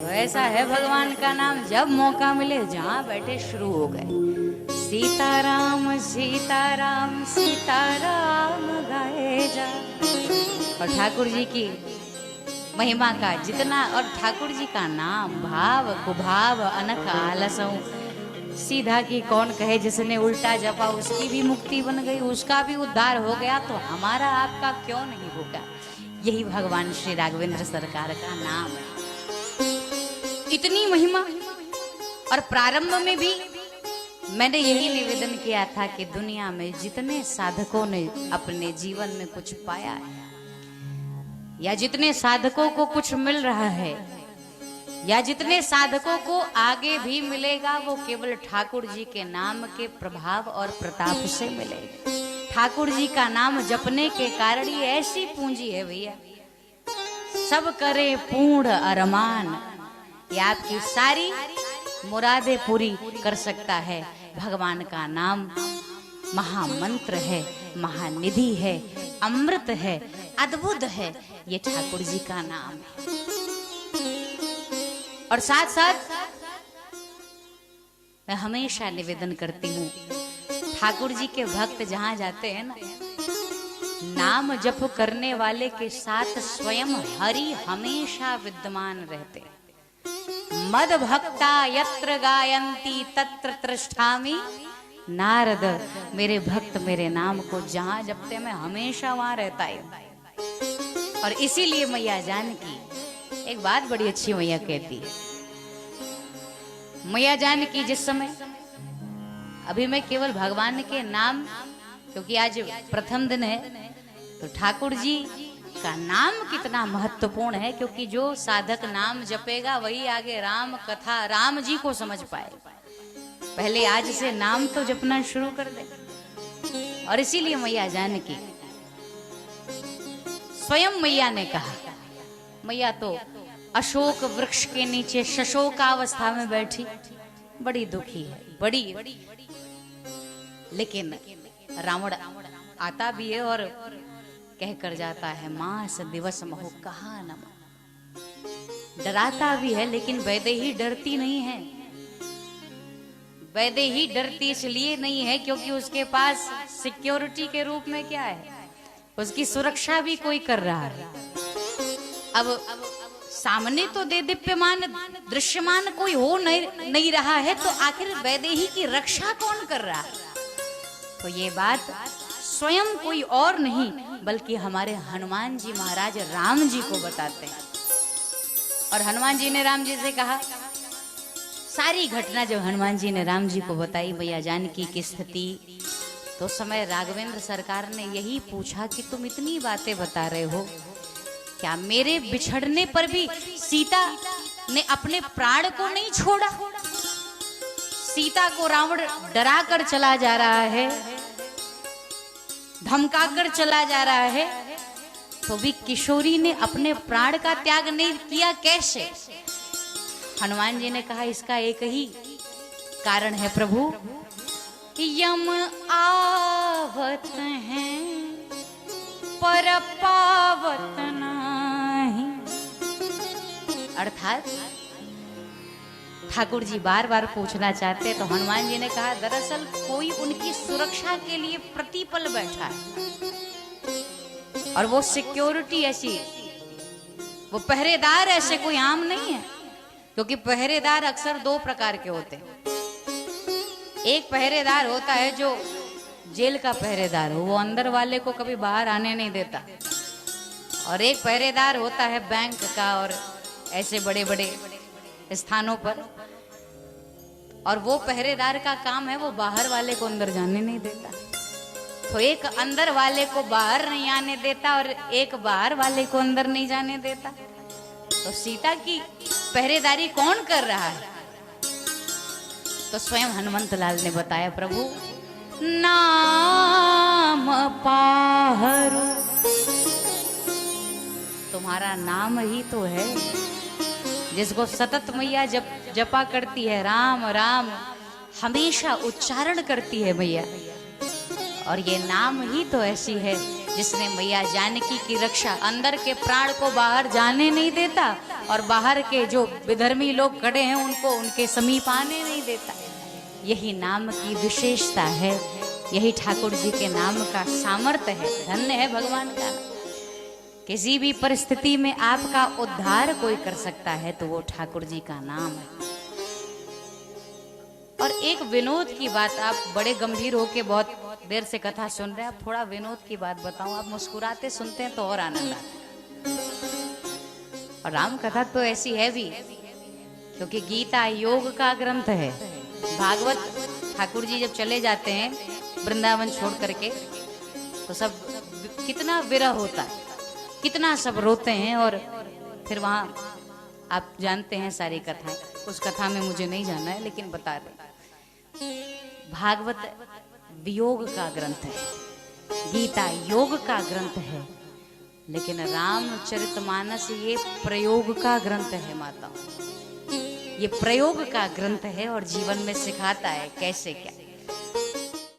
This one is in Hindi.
ऐसा है भगवान का नाम, जब मौका मिले जहाँ बैठे शुरू हो गए। सीताराम सीताराम सीताराम गाए जा। और ठाकुर जी की महिमा का जितना, और ठाकुर जी का नाम भाव कुभाव अनक आलसों, सीधा की कौन कहे जिसने उल्टा जपा उसकी भी मुक्ति बन गई, उसका भी उद्धार हो गया, तो हमारा आपका क्यों नहीं होगा। यही भगवान श्री राघवेंद्र सरकार का नाम है। इतनी महिमा। और प्रारंभ में भी मैंने यही निवेदन किया था कि दुनिया में जितने साधकों ने अपने जीवन में कुछ पाया है, या जितने साधकों को कुछ मिल रहा है, या जितने साधकों को आगे भी मिलेगा, वो केवल ठाकुर जी के नाम के प्रभाव और प्रताप से मिलेगा। ठाकुर जी का नाम जपने के कारण ये ऐसी पूंजी है भैया, सब करे पूर्ण अरमान, ये आपकी सारी मुरादें पूरी कर सकता है। भगवान का नाम महामंत्र है, महानिधि है, अमृत है, अद्भुत है, ये ठाकुर जी का नाम है। और साथ साथ मैं हमेशा निवेदन करती हूँ, ठाकुर जी के भक्त जहां जाते हैं ना, नाम जप करने वाले के साथ स्वयं हरि हमेशा विद्यमान रहते हैं। मद भक्ता यत्र गायंती तत्र तिष्ठामि, नारद मेरे भक्त मेरे नाम को जहां जपते मैं हमेशा वहां रहता हूं। और इसीलिए मैया जानकी एक बात बड़ी अच्छी मैया कहती है। मैया जानकी जिस समय, अभी मैं केवल भगवान के नाम, क्योंकि आज प्रथम दिन है, तो ठाकुर जी का नाम कितना महत्वपूर्ण है, क्योंकि जो साधक नाम जपेगा वही आगे राम कथा राम जी को समझ पाए। पहले आज से नाम तो जपना शुरू कर दे। और इसीलिए मैया जानकी स्वयं मैया ने कहा, मैया तो अशोक वृक्ष के नीचे शशोकावस्था में बैठी, बड़ी दुखी है, बड़ी, लेकिन रावण आता भी है और कह कर जाता है, मास दिवस महु कहा न। डराता भी है, लेकिन वैदेही डरती नहीं है। वैदेही डरती इसलिए नहीं है क्योंकि उसके पास सिक्योरिटी के रूप में क्या है, उसकी सुरक्षा भी कोई कर रहा है। अब सामने तो दे दिप्यमान दृश्यमान कोई हो नहीं रहा है, तो आखिर वैदेही की रक्षा कौन कर रहा है। तो ये बात स्वयं कोई और नहीं बल्कि हमारे हनुमान जी महाराज राम जी को बताते हैं। और हनुमान जी ने राम जी से कहा, सारी घटना जब हनुमान जी ने राम जी को बताई मैया जानकी की स्थिति, तो समय राघवेंद्र सरकार ने यही पूछा कि तुम इतनी बातें बता रहे हो, क्या मेरे बिछड़ने पर भी सीता ने अपने प्राण को नहीं छोड़ा। सीता को रावण डरा कर चला जा रहा है, धमका कर चला जा रहा है, तो भी किशोरी ने अपने प्राण का त्याग नहीं किया, कैसे। हनुमान जी ने कहा, इसका एक ही कारण है प्रभु, यम आवत हैं पर पावत नहीं। अर्थात ठाकुर जी बार बार पूछना चाहते, तो हनुमान जी ने कहा, दरअसल कोई उनकी सुरक्षा के लिए प्रतिपल बैठा है, और वो सिक्योरिटी ऐसी, वो पहरेदार ऐसे कोई आम नहीं है। क्योंकि पहरेदार अक्सर दो प्रकार के होते हैं। एक पहरेदार होता है जो जेल का पहरेदार हो, वो अंदर वाले को कभी बाहर आने नहीं देता। और एक पहरेदार होता है बैंक का और ऐसे बड़े बड़े स्थानों पर, और वो पहरेदार का काम है वो बाहर वाले को अंदर जाने नहीं देता। तो एक अंदर वाले को बाहर नहीं आने देता और एक बाहर वाले को अंदर नहीं जाने देता। तो सीता की पहरेदारी कौन कर रहा है, तो स्वयं हनुमंत लाल ने बताया, प्रभु नाम पाहरु, तुम्हारा नाम ही तो है जिसको सतत मैया जपा करती है, राम राम हमेशा उच्चारण करती है मैया। और ये नाम ही तो ऐसी है जिसने मैया जानकी की रक्षा, अंदर के प्राण को बाहर जाने नहीं देता और बाहर के जो विधर्मी लोग खड़े हैं उनको उनके समीप आने नहीं देता। यही नाम की विशेषता है, यही ठाकुर जी के नाम का सामर्थ्य है। धन्य है भगवान का नाम। किसी भी परिस्थिति में आपका उद्धार कोई कर सकता है तो वो ठाकुर जी का नाम है। और एक विनोद की बात, आप बड़े गंभीर होके बहुत देर से कथा सुन रहे हैं, आप थोड़ा विनोद की बात बताऊं। आप मुस्कुराते सुनते हैं तो और आनंद आता है। और राम कथा तो ऐसी है भी, क्योंकि गीता योग का ग्रंथ है। भागवत ठाकुर जी जब चले जाते हैं वृंदावन छोड़ करके तो सब कितना विरह होता है, कितना सब रोते हैं। और फिर वहां आप जानते हैं सारी कथाएं, उस कथा में मुझे नहीं जाना है लेकिन बता रहे। भागवत वियोग का ग्रंथ है, गीता योग का ग्रंथ है, लेकिन रामचरितमानस ये प्रयोग का ग्रंथ है माता। ये प्रयोग का ग्रंथ है और जीवन में सिखाता है कैसे क्या।